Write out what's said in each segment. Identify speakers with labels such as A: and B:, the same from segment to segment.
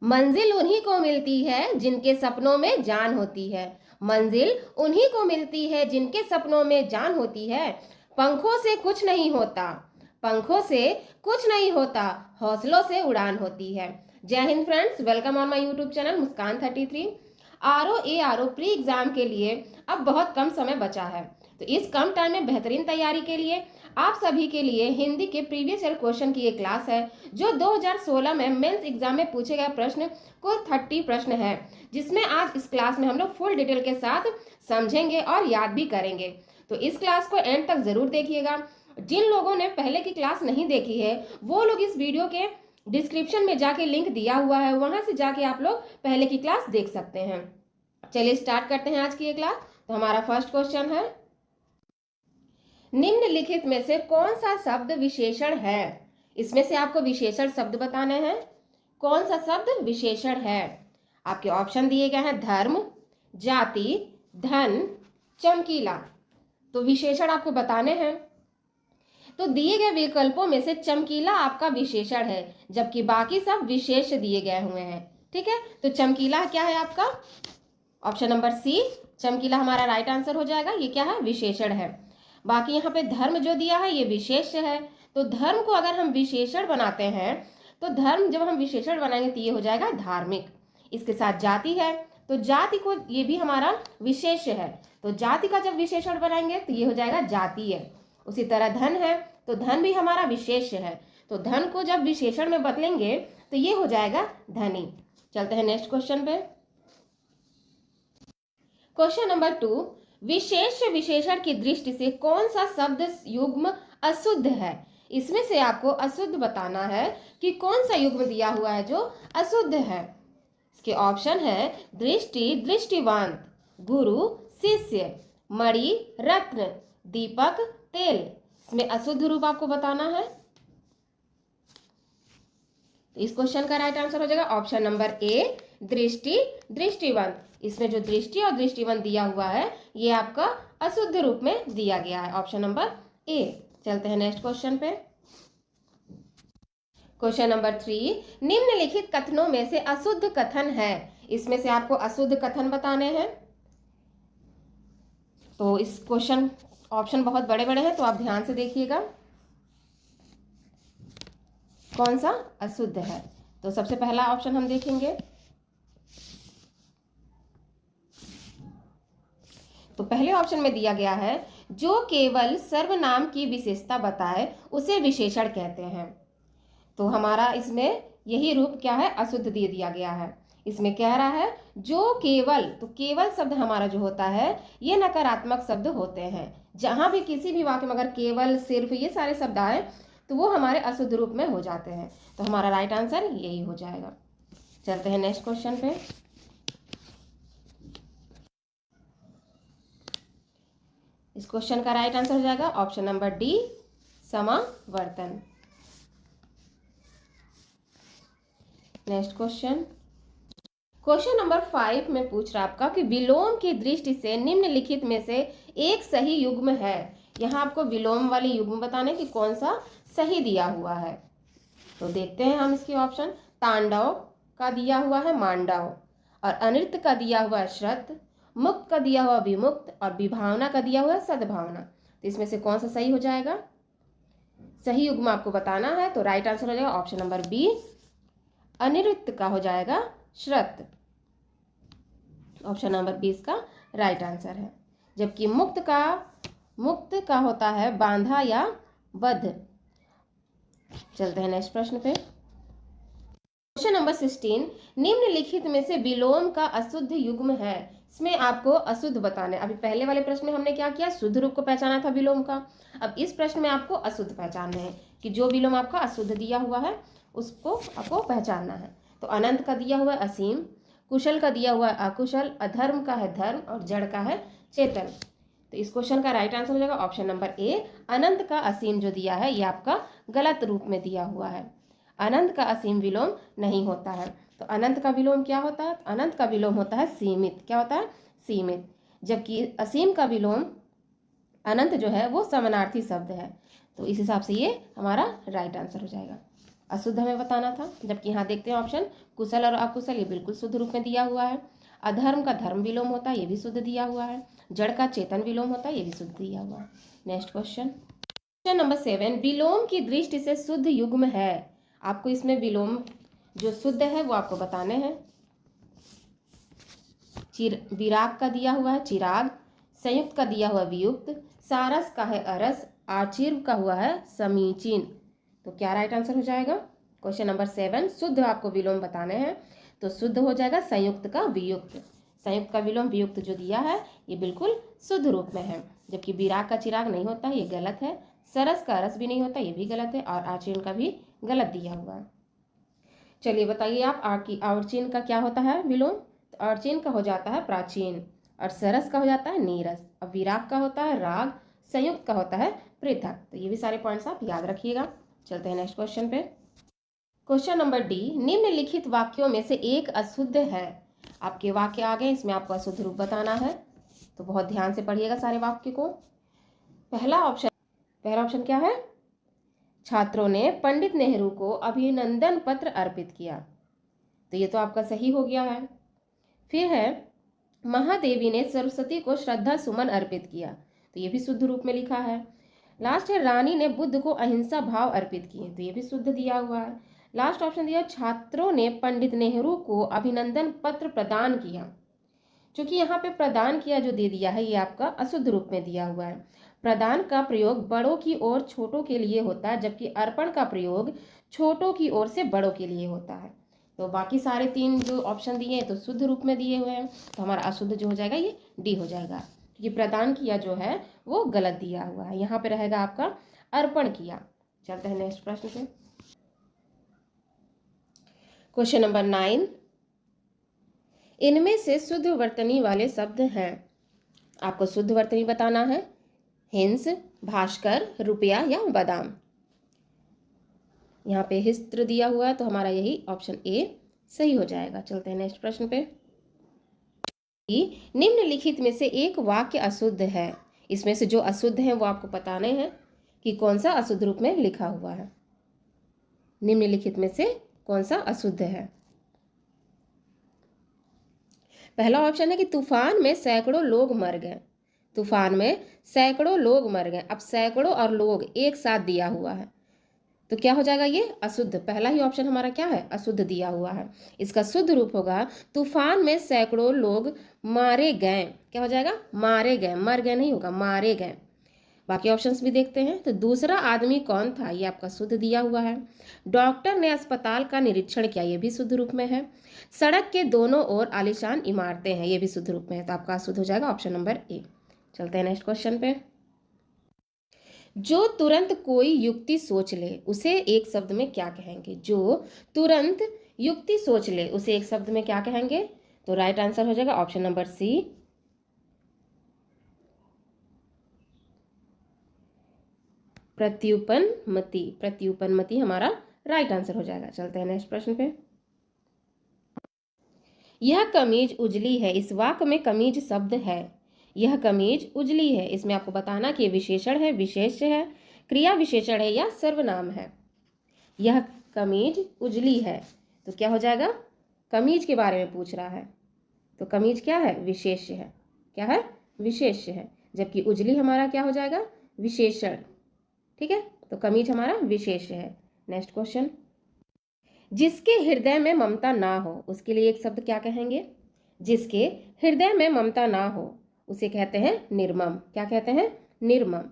A: मंजिल उन्हीं को मिलती है जिनके सपनों में जान होती है। मंजिल उन्हीं को मिलती है जिनके सपनों में जान होती है। पंखों से कुछ नहीं होता, पंखों से कुछ नहीं होता, हौसलों से उड़ान होती है। जय हिंद friends, welcome on my YouTube channel Muskaan 33। R O pre exam के लिए अब बहुत कम समय बचा है, तो इस कम टाइम में बेहतरीन तैयारी के लिए आप सभी के लिए हिंदी के प्रीवियस ईयर क्वेश्चन की एक क्लास है, जो 2016 में मेंस एग्जाम में पूछे गए प्रश्न कुल 30 प्रश्न है, जिसमें आज इस क्लास में हम लोग फुल डिटेल के साथ समझेंगे और याद भी करेंगे। तो इस क्लास को एंड तक जरूर देखिएगा। जिन लोगों ने पहले की क्लास नहीं देखी है वो लोग इस वीडियो के डिस्क्रिप्शन में जाके लिंक दिया हुआ है, वहां से जाके आप लोग पहले की क्लास देख सकते हैं। चलिए स्टार्ट करते हैं आज की ये क्लास। तो हमारा फर्स्ट क्वेश्चन है, निम्नलिखित में से कौन सा शब्द विशेषण है? इसमें से आपको विशेषण शब्द बताने हैं। कौन सा शब्द विशेषण है? आपके ऑप्शन दिए गए हैं धर्म, जाति, धन, चमकीला। तो विशेषण आपको बताने हैं। तो दिए गए विकल्पों में से चमकीला आपका विशेषण है, जबकि बाकी सब विशेष दिए गए हुए हैं। ठीक है, तो चमकीला क्या है आपका? ऑप्शन नंबर सी, चमकीला हमारा राइट आंसर हो जाएगा। ये क्या है? विशेषण है। बाकी यहाँ पे धर्म जो दिया है ये विशेष है। तो धर्म को अगर हम विशेषण बनाते हैं, तो धर्म जब हम विशेषण बनाएंगे तो ये हो जाएगा धार्मिक। इसके साथ जाति है, तो जाति को ये भी हमारा विशेष है, तो जाति का जब विशेषण बनाएंगे तो ये हो जाएगा जातीय। उसी तरह धन है, तो धन भी हमारा विशेष है, तो धन को जब विशेषण में बदलेंगे तो ये हो जाएगा धनी। चलते हैं नेक्स्ट क्वेश्चन पे। क्वेश्चन नंबर 2, विशेष विशेषण की दृष्टि से कौन सा शब्द युग्म अशुद्ध है? इसमें से आपको अशुद्ध बताना है कि कौन सा युग्म दिया हुआ है जो अशुद्ध है। इसके ऑप्शन है दृष्टि, दृष्टिवंत, गुरु, शिष्य, मणि, रत्न, दीपक, तेल। इसमें अशुद्ध रूप आपको बताना है। तो इस क्वेश्चन का राइट आंसर हो जाएगा ऑप्शन नंबर ए, दृष्टि, दृष्टिवंत। इसमें जो दृष्टि और दृष्टिवंत दिया हुआ है ये आपका अशुद्ध रूप में दिया गया है, ऑप्शन नंबर ए। चलते हैं नेक्स्ट क्वेश्चन पे। क्वेश्चन नंबर 3, निम्नलिखित कथनों में से अशुद्ध कथन है। इसमें से आपको अशुद्ध कथन बताने हैं। तो इस क्वेश्चन ऑप्शन बहुत बड़े बड़े हैं, तो आप ध्यान से देखिएगा कौन सा अशुद्ध है। तो सबसे पहला ऑप्शन हम देखेंगे। तो पहले ऑप्शन में दिया गया है, जो केवल सर्वनाम की विशेषता बताए उसे विशेषण कहते हैं। तो हमारा इसमें यही रूप क्या है? अशुद्ध दे दिया गया है। इसमें कह रहा है जो केवल, तो केवल शब्द हमारा जो होता है ये नकारात्मक शब्द होते हैं। जहां भी किसी भी वाक्य में अगर केवल, सिर्फ, ये सारे शब्द आए तो वो हमारे अशुद्ध रूप में हो जाते हैं। तो हमारा राइट आंसर यही हो जाएगा। चलते हैं नेक्स्ट क्वेश्चन पे। इस क्वेश्चन का राइट आंसर हो जाएगा ऑप्शन नंबर डी, समावर्तन। नेक्स्ट क्वेश्चन, क्वेश्चन नंबर 5 में पूछ रहा आपका कि विलोम की दृष्टि से निम्नलिखित में से एक सही युग्म है। यहाँ आपको विलोम वाली युग्म बताने कि कौन सा सही दिया हुआ है। तो देखते हैं हम इसके ऑप्शन। तांडव का दिया हुआ है मांडव, और अनृत का दिया हुआ है श्रत, मुक्त का दिया हुआ विमुक्त, और विभावना का दिया हुआ है सद्भावना। तो इसमें से कौन सा सही हो जाएगा? सही युग्म आपको बताना है, तो राइट आंसर हो जाएगा ऑप्शन नंबर बी, अनिरुक्त का हो जाएगा श्रत। ऑप्शन नंबर 20 का राइट आंसर है। जबकि मुक्त का होता है बांधा या बद्ध। चलते हैं नेक्स्ट प्रश्न पे। क्वेश्चन नंबर 16, निम्नलिखित में से विलोम का अशुद्ध युग्म है। इसमें आपको अशुद्ध बताना है। अभी पहले वाले प्रश्न में हमने क्या किया? शुद्ध रूप को पहचाना था विलोम का। अब इस प्रश्न में आपको अशुद्ध पहचानना है कि जो विलोम आपका अशुद्ध दिया हुआ है उसको आपको पहचानना है। तो अनंत का दिया हुआ है असीम, कुशल का दिया हुआ है अकुशल, अधर्म का है धर्म, और जड़ का है चेतन। तो इस क्वेश्चन का राइट आंसर हो जाएगा ऑप्शन नंबर ए, अनंत का असीम जो दिया है ये आपका गलत रूप में दिया हुआ है। अनंत का असीम विलोम नहीं होता है। तो अनंत का विलोम क्या होता है? अनंत का विलोम होता है सीमित। क्या होता है? सीमित। जबकि असीम का विलोम अनंत जो है वो समानार्थी शब्द है। तो इस हिसाब से ये हमारा राइट आंसर हो जाएगा। अशुद्ध हमें बताना था, जबकि यहाँ देखते हैं ऑप्शन कुशल और अकुशल, ये बिल्कुल शुद्ध रूप में दिया हुआ है। अधर्म का धर्म विलोम होता है, ये भी शुद्ध दिया हुआ है। जड़ का चेतन विलोम होता है, ये भी शुद्ध दिया हुआ है। नेक्स्ट क्वेश्चन नंबर 7, विलोम की दृष्टि से शुद्ध युग्म है। आपको इसमें विलोम जो शुद्ध है वो आपको बताने हैं। विराग का दिया हुआ है चिराग, संयुक्त का दिया हुआ वियुक्त, सारस का है अरस, आचीर्व का हुआ है समीचीन। तो क्या राइट आंसर हो जाएगा? क्वेश्चन नंबर 7, शुद्ध आपको विलोम बताने हैं, तो शुद्ध हो जाएगा संयुक्त का वियुक्त। संयुक्त का विलोम वियुक्त जो दिया है ये बिल्कुल शुद्ध रूप में है, जबकि विराग का चिराग नहीं होता, ये गलत है। सरस का रस भी नहीं होता, ये भी गलत है, और आचीन का भी गलत दिया हुआ है। चलिए बताइए आप, आवर्चीन का क्या होता है विलोम? तो आवर्चीन का हो जाता है प्राचीन, और सरस का हो जाता है नीरस, और विराग का होता है राग, संयुक्त का होता है पृथक। तो ये भी सारे पॉइंट्स आप याद रखिएगा। चलते हैं नेक्स्ट क्वेश्चन पे। क्वेश्चन नंबर डी, निम्नलिखित वाक्यों में से एक अशुद्ध है। आपके वाक्य आ गए, इसमें आपको अशुद्ध रूप बताना है, तो बहुत ध्यान से पढ़िएगा सारे वाक्य को। पहला ऑप्शन क्या है? छात्रों ने पंडित नेहरू को अभिनंदन पत्र अर्पित किया, तो ये तो आपका सही हो गया है। फिर है महादेवी ने सरस्वती को श्रद्धा सुमन अर्पित किया, तो ये भी शुद्ध रूप में लिखा है। लास्ट है रानी ने बुद्ध को अहिंसा भाव अर्पित किए, तो ये भी शुद्ध दिया हुआ है। लास्ट ऑप्शन दिया छात्रों ने पंडित नेहरू को अभिनंदन पत्र प्रदान किया, क्योंकि यहाँ पे प्रदान किया जो दे दिया है ये आपका अशुद्ध रूप में दिया हुआ है। प्रदान का प्रयोग बड़ों की ओर छोटों के लिए होता है, जबकि अर्पण का प्रयोग छोटों की ओर से बड़ों के लिए होता है। तो बाकी सारे 3 जो ऑप्शन दिए हैं तो शुद्ध रूप में दिए हुए हैं, तो हमारा अशुद्ध जो हो जाएगा ये डी हो जाएगा, क्योंकि प्रदान किया जो है वो गलत दिया हुआ है। यहाँ पे रहेगा आपका अर्पण किया। चलते हैं नेक्स्ट प्रश्न पे। क्वेश्चन नंबर 9, इनमें से शुद्ध वर्तनी वाले शब्द हैं। आपको शुद्ध वर्तनी बताना है। हिंस, भास्कर, रुपया या बादाम। यहाँ पे हिस्त्र दिया हुआ है, तो हमारा यही ऑप्शन ए सही हो जाएगा। चलते हैं नेक्स्ट प्रश्न पे। निम्नलिखित में से एक वाक्य अशुद्ध है। इसमें से जो अशुद्ध है वो आपको बताने हैं कि कौन सा अशुद्ध रूप में लिखा हुआ है। निम्नलिखित में से कौन सा अशुद्ध है? पहला ऑप्शन है कि तूफान में सैकड़ों लोग मर गए। तूफान में सैकड़ों लोग मर गए। अब सैकड़ों और लोग एक साथ दिया हुआ है, तो क्या हो जाएगा ये अशुद्ध। पहला ही ऑप्शन हमारा क्या है? अशुद्ध दिया हुआ है। इसका शुद्ध रूप होगा तूफान में सैकड़ों लोग मारे गए। क्या हो जाएगा? मारे गए, मर गए नहीं होगा, मारे गए। बाकी ऑप्शंस भी देखते हैं। तो दूसरा आदमी कौन था? ये आपका शुद्ध दिया हुआ है। डॉक्टर ने अस्पताल का निरीक्षण किया, ये भी शुद्ध रूप में है। सड़क के दोनों ओर आलीशान इमारतें हैं, ये भी शुद्ध रूप में है, तो आपका शुद्ध हो जाएगा ऑप्शन नंबर ए। चलते हैं नेक्स्ट क्वेश्चन पे। जो तुरंत कोई युक्ति सोच ले उसे एक शब्द में क्या कहेंगे? जो तुरंत युक्ति सोच ले उसे एक शब्द में क्या कहेंगे? तो राइट आंसर हो जाएगा ऑप्शन नंबर सी, प्रत्युपन्नमति। प्रत्युपन्नमति हमारा राइट आंसर हो जाएगा। चलते हैं नेक्स्ट प्रश्न पे। यह कमीज उजली है। इस वाक्य में कमीज शब्द है। यह कमीज उजली है, इसमें आपको बताना कि विशेषण है, विशेष्य है, क्रिया विशेषण है या सर्वनाम है। यह कमीज उजली है, तो क्या हो जाएगा? कमीज के बारे में पूछ रहा है, तो कमीज क्या है? विशेष्य है। क्या है? विशेष्य है, जबकि उजली हमारा क्या हो जाएगा? विशेषण। ठीक है, तो कमीज हमारा विशेष्य है। नेक्स्ट क्वेश्चन, जिसके हृदय में ममता ना हो उसके लिए एक शब्द क्या कहेंगे? जिसके हृदय में ममता ना हो उसे कहते हैं निर्मम। क्या कहते हैं? निर्मम।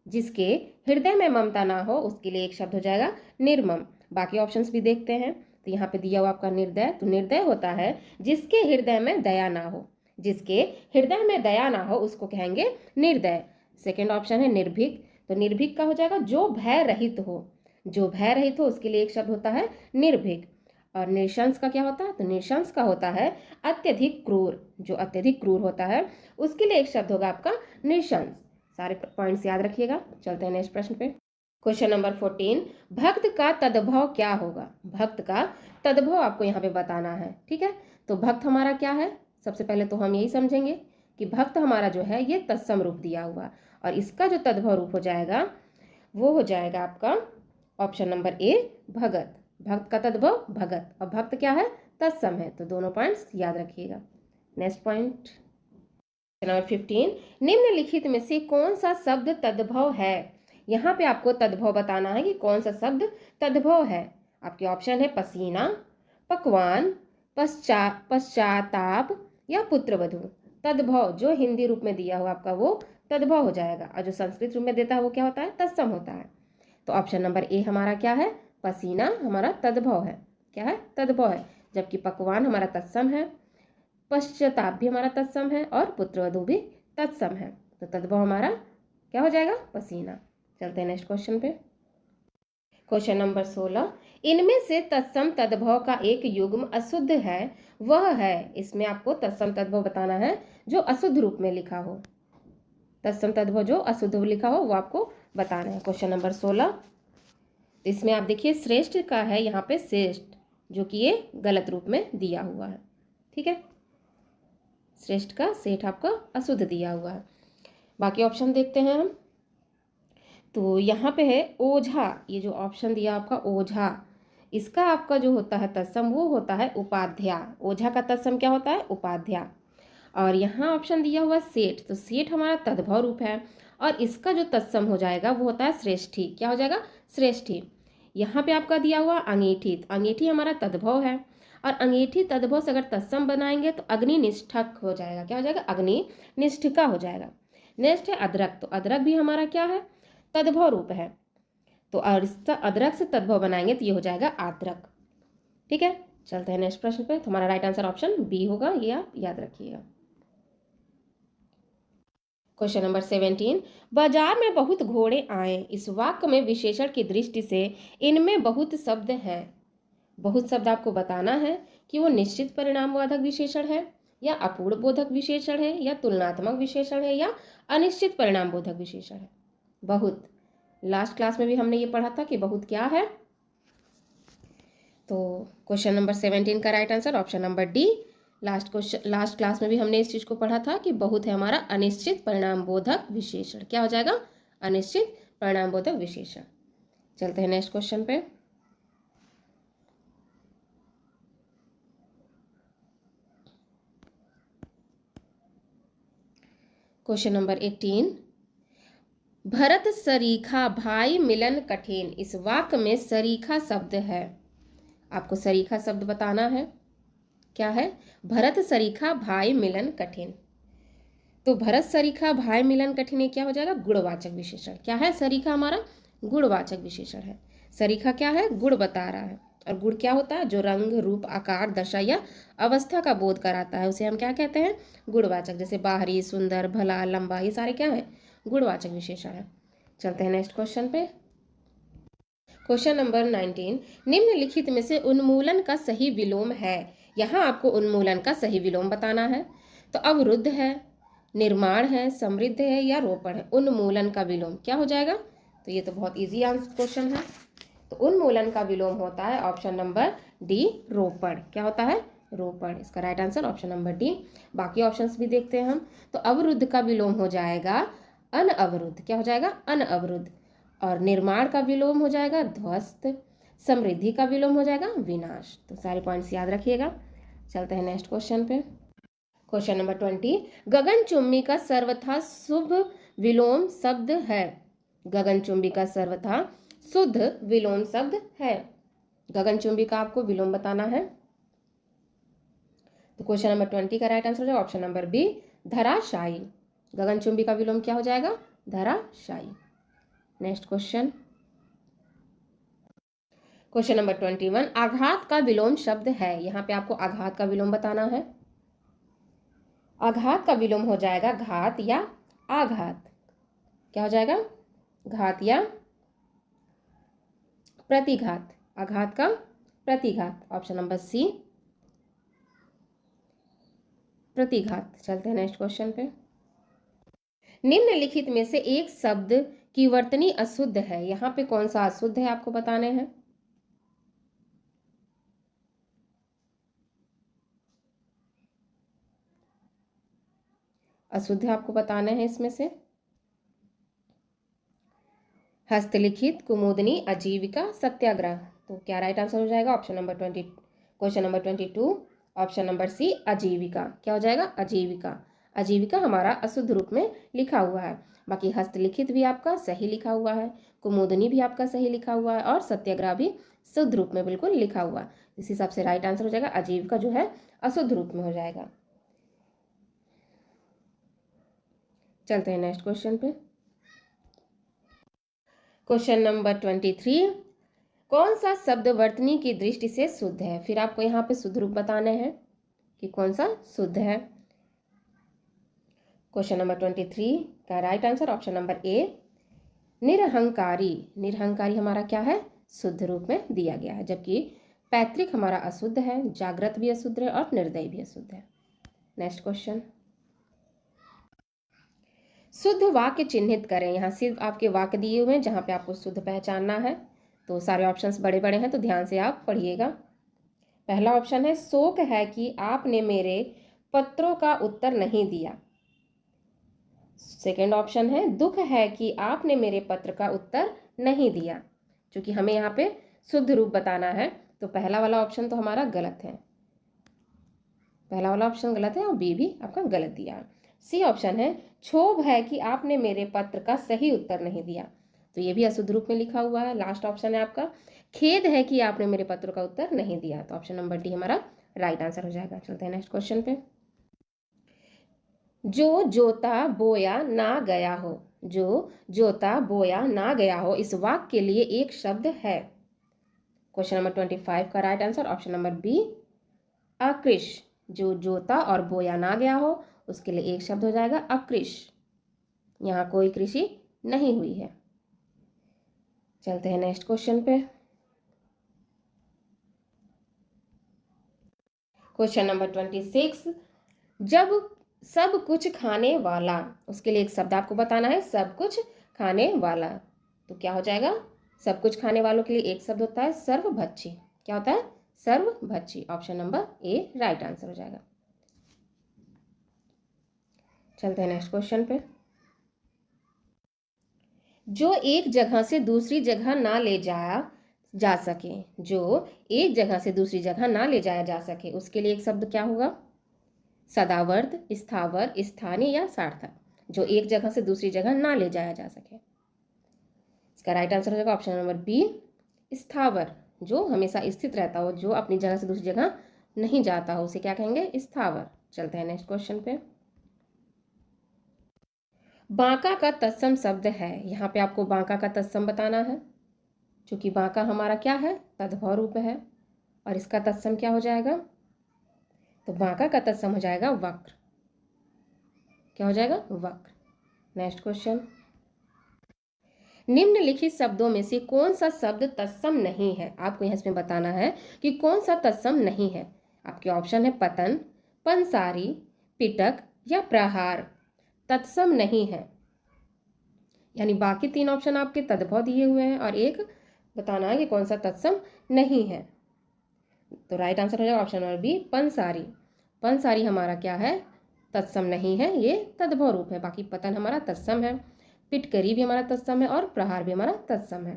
A: जिसके हृदय में ममता ना हो उसके लिए एक शब्द हो जाएगा निर्मम। बाकी ऑप्शंस भी देखते हैं। तो यहाँ पे दिया हुआ आपका निर्दय, तो निर्दय होता है जिसके हृदय में दया ना हो। जिसके हृदय में दया ना हो उसको कहेंगे निर्दय। सेकेंड ऑप्शन है निर्भीक, तो निर्भीक का हो जाएगा जो भय रहित हो। जो भय रहित हो उसके लिए एक शब्द होता है निर्भीक। और निशंस का क्या होता है? तो निशंस का होता है अत्यधिक क्रूर। जो अत्यधिक क्रूर होता है उसके लिए एक शब्द होगा आपका निशंस। सारे पॉइंट्स याद रखिएगा। चलते हैं नेक्स्ट प्रश्न पे। क्वेश्चन नंबर 14, भक्त का तद्भव क्या होगा? भक्त का तद्भव आपको यहाँ पे बताना है। ठीक है, तो भक्त हमारा क्या है? सबसे पहले तो हम यही समझेंगे कि भक्त हमारा जो है ये तत्सम रूप दिया हुआ, और इसका जो तद्भव रूप हो जाएगा वो हो जाएगा आपका ऑप्शन नंबर ए भगत। भक्त का तद्भव भगत, और भक्त क्या है? तत्सम है। तो दोनों पॉइंट्स याद रखिएगा। नेक्स्ट पॉइंट नंबर 15, निम्नलिखित में से कौन सा शब्द तद्भव है? यहाँ पे आपको तद्भव बताना है कि कौन सा शब्द तद्भव है। आपके ऑप्शन है पसीना, पकवान, पश्चाताप या पुत्रवधू। तद्भव जो हिंदी रूप में दिया हुआ आपका वो तद्भव हो जाएगा, और जो संस्कृत रूप में देता है वो क्या होता है? तत्सम होता है। तो ऑप्शन नंबर ए हमारा क्या है? पसीना हमारा तद्भव है। क्या है? तद्भव है। जबकि पकवान हमारा तत्सम है, पश्चाताप भी हमारा तत्सम है, और पुत्रवधू भी तत्सम है। तो तद्भव हमारा क्या हो जाएगा? पसीना। चलते हैं नेक्स्ट क्वेश्चन पे। क्वेश्चन नंबर 16, इनमें से तत्सम तद्भव का एक युग्म अशुद्ध है, वह है। इसमें आपको तत्सम तद्भव बताना है जो अशुद्ध रूप में लिखा हो। तत्सम तद्भव जो अशुद्ध लिखा हो वो आपको बताना है। क्वेश्चन नंबर 16, इसमें आप देखिए श्रेष्ठ का है यहाँ पे श्रेष्ठ, जो कि ये गलत रूप में दिया हुआ है। ठीक है, श्रेष्ठ का सेठ आपका अशुद्ध दिया हुआ है। बाकी ऑप्शन देखते हैं हम। तो यहाँ पे है ओझा, ये जो ऑप्शन दिया आपका ओझा, इसका आपका जो होता है तत्सम वो होता है उपाध्याय। ओझा का तत्सम क्या होता है? उपाध्याय। और यहाँ ऑप्शन दिया हुआ सेठ, तो सेठ हमारा तद्भव रूप है, और इसका जो तत्सम हो जाएगा वो होता है श्रेष्ठी। क्या हो जाएगा? श्रेष्ठी। यहाँ पे आपका दिया हुआ अंगीठी, तो अंगीठी हमारा तद्भव है, और अंगीठी तद्भव से अगर तत्सम बनाएंगे तो अग्निनिष्ठक हो जाएगा। क्या हो जाएगा? अग्निनिष्ठिका हो जाएगा। नेक्स्ट है अदरक, तो अदरक भी हमारा क्या है? तद्भव रूप है। तो और इसका अदरक से तद्भव बनाएंगे तो ये हो जाएगा आद्रक। ठीक है, चलते हैं नेक्स्ट प्रश्न पे। तुम्हारा राइट आंसर ऑप्शन बी होगा, ये आप याद रखिएगा। क्वेश्चन नंबर 17, बाजार में बहुत घोड़े आए, इस वाक्य में विशेषण की दृष्टि से इनमें बहुत शब्द हैं। बहुत शब्द आपको बताना है कि वो निश्चित परिणामवाचक विशेषण है, या अपूर्ण बोधक विशेषण है, या तुलनात्मक विशेषण है, या अनिश्चित परिणाम बोधक विशेषण है। बहुत लास्ट क्लास में भी हमने ये पढ़ा था कि बहुत क्या है। तो क्वेश्चन नंबर 17 का right answer option number D. Last class में भी हमने इस चीज को पढ़ा था कि बहुत है हमारा अनिश्चित परिणाम बोधक विशेषण। क्या हो जाएगा? अनिश्चित परिणाम बोधक विशेषण। चलते हैं नेक्स्ट क्वेश्चन पे। क्वेश्चन नंबर 18, भरत सरीखा भाई मिलन कठिन, इस वाक्य में सरीखा शब्द है। आपको सरीखा शब्द बताना है। क्या है? भरत सरीखा भाई मिलन कठिन। तो भरत सरीखा भाई मिलन कठिन ये क्या हो जाएगा? गुणवाचक विशेषण। क्या है? सरीखा हमारा गुणवाचक विशेषण है। सरीखा क्या है? गुण बता रहा है। और गुण क्या होता है? जो रंग रूप आकार दशा या अवस्था का बोध कराता है उसे हम क्या कहते हैं? गुणवाचक। जैसे बाहरी, सुंदर, भला, लंबा, ये सारे क्या है? गुणवाचक विशेषण है। चलते हैं नेक्स्ट क्वेश्चन पे। क्वेश्चन नंबर 19, निम्नलिखित में से उन्मूलन का सही विलोम है। यहाँ आपको उन्मूलन का सही विलोम बताना है। तो अवरुद्ध है, निर्माण है, समृद्ध है, या रोपण है। उन्मूलन का विलोम क्या हो जाएगा? तो ये तो बहुत इजी आंसर क्वेश्चन है। तो उन्मूलन का विलोम होता है ऑप्शन नंबर डी, रोपण। क्या होता है? रोपण। इसका right answer option number D. बाकी ऑप्शंस भी देखते हैं हम। तो अवरुद्ध का विलोम हो जाएगा अनअवरुद्ध। क्या हो जाएगा? अनअवरुद्ध। और निर्माण का विलोम हो जाएगा ध्वस्त। समृद्धि का विलोम हो जाएगा विनाश। तो सारे पॉइंट्स याद रखिएगा। चलते हैं नेक्स्ट क्वेश्चन पे। क्वेश्चन नंबर 20, गगनचुंबी का सर्वथा शुभ विलोम शब्द है। गगनचुंबी का सर्वथा शुद्ध विलोम शब्द है। गगनचुंबी का आपको विलोम बताना है। तो क्वेश्चन नंबर 20 का राइट आंसर हो जाएगा ऑप्शन नंबर बी, धराशायी। गगनचुंबी का विलोम क्या हो जाएगा? धराशायी। नेक्स्ट क्वेश्चन, क्वेश्चन नंबर 21, आघात का विलोम शब्द है। यहाँ पे आपको आघात का विलोम बताना है। आघात का विलोम हो जाएगा घात या आघात। क्या हो जाएगा? घात या प्रतिघात। आघात का प्रतिघात। ऑप्शन नंबर सी, प्रतिघात। चलते हैं नेक्स्ट क्वेश्चन पे। निम्नलिखित में से एक शब्द की वर्तनी अशुद्ध है। यहाँ पे कौन सा अशुद्ध है आपको बताने हैं। अशुद्ध आपको बताने हैं इसमें से। हस्तलिखित, कुमुदनी, आजीविका, सत्याग्रह। तो क्या राइट आंसर हो जाएगा? Question number 22, option number C आजीविका। क्या हो जाएगा? आजीविका। आजीविका हमारा अशुद्ध रूप में लिखा हुआ है। बाकी हस्तलिखित भी आपका सही लिखा हुआ है, कुमुदनी भी आपका सही लिखा हुआ है, और सत्याग्रह भी शुद्ध रूप में बिल्कुल लिखा हुआ है। इस हिसाब से राइट आंसर हो जाएगा आजीविका जो है अशुद्ध रूप में हो जाएगा। चलते हैं नेक्स्ट क्वेश्चन पे। क्वेश्चन नंबर 23, कौन सा शब्द वर्तनी की दृष्टि से शुद्ध है? फिर आपको यहाँ पे शुद्ध रूप बताने हैं कि कौन सा शुद्ध है। क्वेश्चन नंबर 23 का right answer option number A निरहंकारी। निरहंकारी हमारा क्या है? शुद्ध रूप में दिया गया है, जबकि पैतृक हमारा अशुद्ध है, जागृत भी अशुद्ध है और निर्दयी भी अशुद्ध है। नेक्स्ट क्वेश्चन, शुद्ध वाक्य चिन्हित करें। यहाँ सिर्फ आपके वाक्य दिए हुए हैं जहाँ पे आपको शुद्ध पहचानना है। तो सारे ऑप्शंस बड़े बड़े हैं, तो ध्यान से आप पढ़िएगा। पहला ऑप्शन है, शोक है कि आपने मेरे पत्रों का उत्तर नहीं दिया। सेकेंड ऑप्शन है, दुख है कि आपने मेरे पत्र का उत्तर नहीं दिया। क्योंकि हमें यहाँ पे शुद्ध रूप बताना है, तो पहला वाला ऑप्शन तो हमारा गलत है, पहला वाला ऑप्शन गलत है और बी भी आपका गलत दिया। सी ऑप्शन है, क्षोभ है कि आपने मेरे पत्र का सही उत्तर नहीं दिया, तो ये भी अशुद्ध रूप में लिखा हुआ है। लास्ट ऑप्शन है आपका, खेद है कि आपने मेरे पत्र का उत्तर नहीं दिया, तो ऑप्शन नंबर डी हमारा राइट आंसर हो जाएगा। चलते हैं नेक्स्ट क्वेश्चन पे। जो जोता बोया ना गया हो, जो जोता बोया ना गया हो, इस वाक्य के लिए एक शब्द है। क्वेश्चन नंबर 25 का right answer option number B अकृश। जो जोता और बोया ना गया हो उसके लिए एक शब्द हो जाएगा अकृश। यहाँ कोई कृषि नहीं हुई है। चलते हैं नेक्स्ट क्वेश्चन पे। क्वेश्चन नंबर 26, जब सब कुछ खाने वाला, उसके लिए एक शब्द आपको बताना है, सब कुछ खाने वाला। तो क्या हो जाएगा? सब कुछ खाने वालों के लिए एक शब्द होता है सर्वभक्षी। क्या होता है? सर्वभक्षी। Option number A right answer हो जाएगा। चलते हैं नेक्स्ट क्वेश्चन पे। जो एक जगह से दूसरी जगह ना ले जाया जा सके, जो एक जगह से दूसरी जगह ना ले जाया जा सके, उसके लिए एक शब्द क्या होगा? सदावर्त, स्थावर, स्थानीय या सार्थक। जो एक जगह से दूसरी जगह ना ले जाया जा सके, इसका राइट आंसर हो जाएगा ऑप्शन नंबर बी स्थावर। जो हमेशा स्थित रहता हो, जो अपनी जगह से दूसरी जगह नहीं जाता हो, उसे क्या कहेंगे? स्थावर। चलते हैं नेक्स्ट क्वेश्चन पे। बांका का तत्सम शब्द है, यहाँ पे आपको बांका का तत्सम बताना है। क्योंकि बांका हमारा क्या है? तद्भव रूप है, और इसका तत्सम क्या हो जाएगा? तो बांका का तत्सम हो जाएगा वक्र। क्या हो जाएगा? वक्र। नेक्स्ट क्वेश्चन, निम्नलिखित शब्दों में से कौन सा शब्द तत्सम नहीं है? आपको यहाँ इसमें बताना है कि कौन सा तत्सम नहीं है। आपके ऑप्शन है पतन, पंसारी, पिटक या प्रहार। तत्सम नहीं है, यानी बाकी तीन ऑप्शन आपके तद्भव दिए हुए हैं और एक बताना है कि कौन सा तत्सम नहीं है। तो राइट आंसर हो जाएगा ऑप्शन नंबर बी पंसारी। पंसारी हमारा क्या है? तत्सम नहीं है, ये तद्भव रूप है। बाकी पतन हमारा तत्सम है, पिटकरी भी हमारा तत्सम है और प्रहार भी हमारा तत्सम है।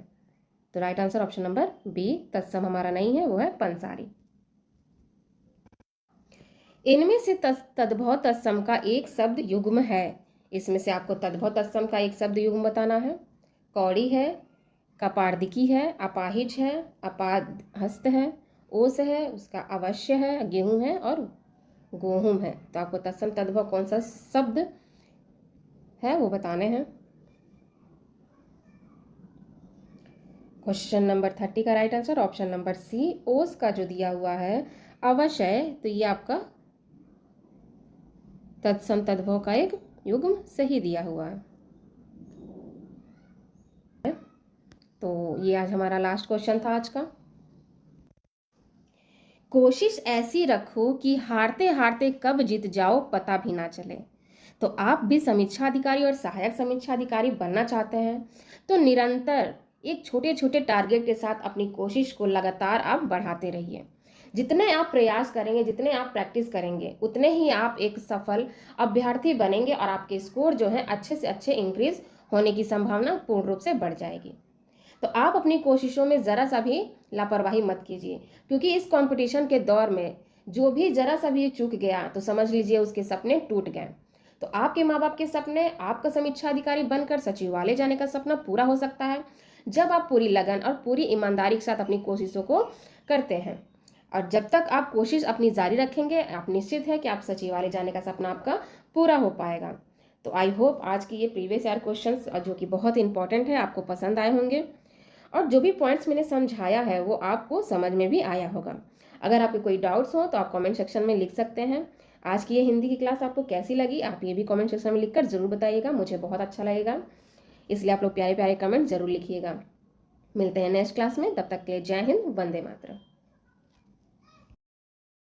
A: तो right answer option number B तत्सम हमारा नहीं है, वो है पंसारी। इनमें से तद्भव तत्सम का एक शब्द युग्म है। इसमें से आपको तद्भव तत्सम का एक शब्द युग्म बताना है। कौड़ी है, कपार्दिकी है, अपाहिज है, अपादहस्त है, ओस है, उसका अवश्य है, गेहूं है और गोहुम है। तो आपको तत्सम तद्भव कौन सा शब्द है वो बताने हैं। क्वेश्चन नंबर 30 का right answer option number C ओस का जो दिया हुआ है अवश्य है, तो ये आपका तत्सम तद्भव का एक युग्म सही दिया हुआ है। तो ये आज हमारा लास्ट क्वेश्चन था आज का। कोशिश ऐसी रखो कि हारते हारते कब जीत जाओ पता भी ना चले। तो आप भी समीक्षा अधिकारी और सहायक समीक्षा अधिकारी बनना चाहते हैं, तो निरंतर एक छोटे छोटे टारगेट के साथ अपनी कोशिश को लगातार आप बढ़ाते रहिए। जितने आप प्रयास करेंगे, जितने आप प्रैक्टिस करेंगे, उतने ही आप एक सफल अभ्यर्थी बनेंगे और आपके स्कोर जो है अच्छे से अच्छे इंक्रीज होने की संभावना पूर्ण रूप से बढ़ जाएगी। तो आप अपनी कोशिशों में ज़रा सा भी लापरवाही मत कीजिए, क्योंकि इस कंपटीशन के दौर में जो भी ज़रा सा भी चूक गया तो समझ लीजिए उसके सपने टूट गए। तो आपके माँ बाप के सपने आपका समीक्षा अधिकारी बनकर सचिवालय जाने का सपना पूरा हो सकता है, जब आप पूरी लगन और पूरी ईमानदारी के साथ अपनी कोशिशों को करते हैं। और जब तक आप कोशिश अपनी जारी रखेंगे, आप निश्चित है कि आप सचिवालय जाने का सपना आपका पूरा हो पाएगा। तो आई होप आज की ये प्रीवियस ईयर क्वेश्चंस जो कि बहुत इंपॉर्टेंट है आपको पसंद आए होंगे, और जो भी पॉइंट्स मैंने समझाया है वो आपको समझ में भी आया होगा। अगर आपके कोई डाउट्स हो तो आप कमेंट सेक्शन में लिख सकते हैं। आज की ये हिंदी की क्लास आपको कैसी लगी आप ये भी कमेंट सेक्शन में लिखकर ज़रूर बताइएगा, मुझे बहुत अच्छा लगेगा। इसलिए आप लोग प्यारे प्यारे कमेंट जरूर लिखिएगा। मिलते हैं नेक्स्ट क्लास में, तब तक के लिए जय हिंद, वंदे मातरम।